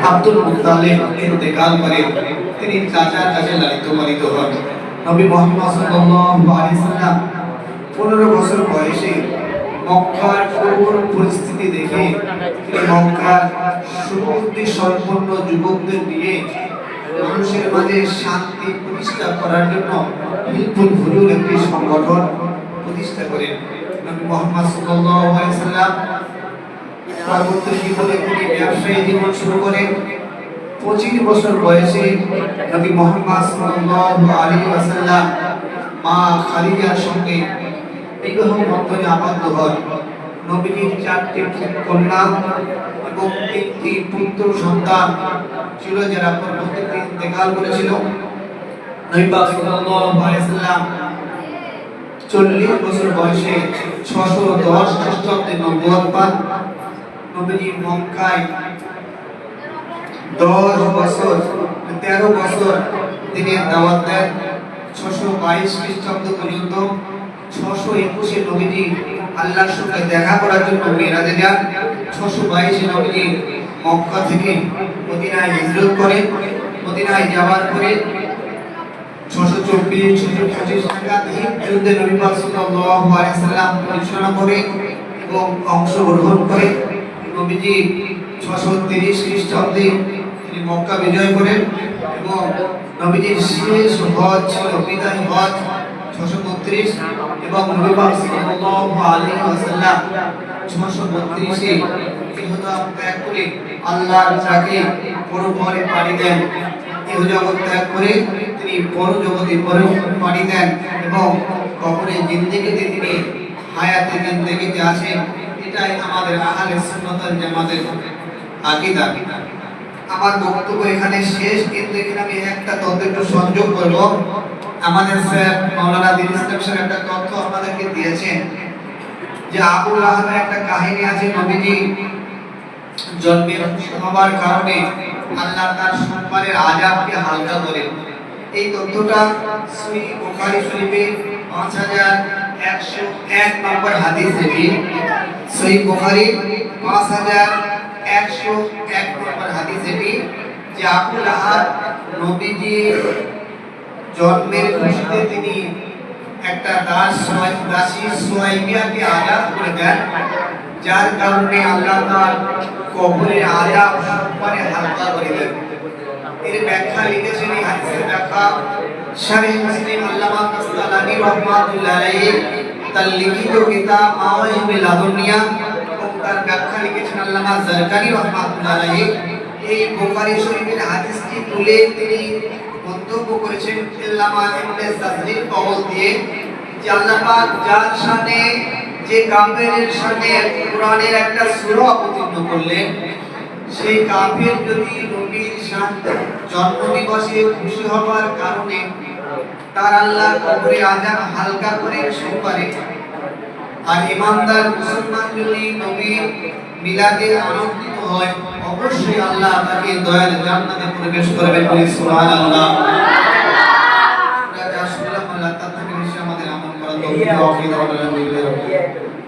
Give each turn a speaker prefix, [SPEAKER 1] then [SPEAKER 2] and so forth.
[SPEAKER 1] Abdul Muttalib ইন্তেকাল করেন। তিনি চাচার কাছে লালিত পালিত হন। নবী মুহাম্মদ সাল্লাল্লাহু আলাইহি সাল্লাম 15 বছর বয়সে মক্কার করুণ পরিস্থিতি দেখে তিনি মক্কার সুবুদ্ধি সম্পন্ন যুবকদের নিয়ে মানুষের মাঝে শান্তি প্রতিষ্ঠা করার জন্য হিলফুল ফুজুর একটি সংগঠন প্রতিষ্ঠা করেন। নবী মুহাম্মদ সাল্লাল্লাহু আলাইহি সাল্লাম পরবর্তী জীবনে তিনি ব্যবসায়ী জীবন শুরু করেন। 25 বছর বয়সে নবী মুহাম্মদ সাল্লাল্লাহু আলাইহি ওয়াসাল্লাম মা খাদিজার সঙ্গে বিবাহ বন্ধনে আবদ্ধ হন। নবীজির 4টি কন্যা এবং 3টি পুত্র সন্তান ছিল, যারা পরবর্তীতে ইন্তেকাল করেছিল। নবী পাক সাল্লাল্লাহু আলাইহি ওয়াসাল্লাম 40 বছর বয়সে 610 খ্রিস্টাব্দে নবুয়ত পান। নবীজি মক্কায় 13 বছর তিনি দাওয়াত দেন। 622 খ্রিস্টাব্দ পর্যন্ত 621 নবীজি আল্লাহর সঙ্গে দেখা করার জন্য মিরাজে যান। 622 নবীজি মক্কা থেকে মদিনায় হিজরত করেন। মদিনায় যাওয়ার পরে 624-625 নাগাদ যুদ্ধে নবী পাক সাল্লাল্লাহু আলাইহি সাল্লাম পরিচালনা করে এবং অংশগ্রহণ করে। নবীজি 630 খ্রিস্টাব্দে তিনি মক্কা বিজয় করেন এবং নবীজির শেষ হজ ছিল বিদায় হজ 632 এবং নবী পাক সাল্লাল্লাহু আলাইহি ওয়াসাল্লাম 632 এ ইহদাম ত্যাগ করে আল্লাহর রাহে পরপরে পাড়ি দেন। ইহজগৎ ত্যাগ করে তিনি পরজগতে পাড়ি দেন এবং কবরে জিন্দেগিতে তিনি হায়াতে জিন্দেগিতে আসেন। এটাই আমাদের আহলে সুন্নাত ওয়াল জামাতের আকীদা। আমার বক্তব্য এখানে শেষ, কিন্তু এখানে আমি একটা তথ্য একটু সংযোগ করব। আমাদের স্যার মাওলানা দিন ইসলাম স্যার একটা তথ্য আপনাদেরকে দিয়েছেন যে আবু লাহাবের একটা কাহিনী আছে। নবীজি জন্মের হবার কারণে আল্লাহ তার সম্মানের আযাবকে হালকা করেন। এই তথ্যটা সহিহ বুখারী শরীফে 5101 নম্বর হাদিস এটি। সহিহ বুখারী 5101 নম্বর হাদিস এটি যে আবু লাহাব নবীজি জন্মের খুশিতে তিনি একটা দাসী সুয়াইবিয়াকে আযাদ করে দেন, যার কারণে আল্লাহ তার কবরে আযাব সম্মানে হালকা করে দেন। এর ব্যাখ্যা লিখেছেন, এই হাদিসের ব্যাখ্যা শারীহ মুসলিম আল্লামা কাসতালানী রাহমাতুল্লাহ আলাইহি তার লিখিত কিতাব মাওয়াহিবুল লাদুনিয়া, এবং তার ব্যাখ্যা লিখেছেন আল্লামা জারকানি রাহমাতুল্লাহ আলাইহি। এই বুখারী শরীফের হাদিসটি তুলে তিনি মন্তব্য করেছেন আল্লামা ইবনে জাযরির কওল দিয়ে যে আল্লাহ পাক যার শানে যে কাফেরের শানে কোরআনের একটা সূরা অবতীর্ণ করলেন, সেই কাফের যদি নবীর জন্মদিবসে খুশি হবার কারণে তার আল্লাহ কবরে আযাব হালকা করে সোমবারে, আর ইমানদার মুসলমান যদি নবীর মিলাদে আনন্দিত হয়, অবশ্যই আল্লাহ তাকে দয়ার জান্নাতে প্রবেশ করবেন। বলি সুবহানাল্লাহ। আমরা যা শুনলাম আল্লাহ তাআলা থেকে আমাদের আমল করার তৌফিক দান করুন।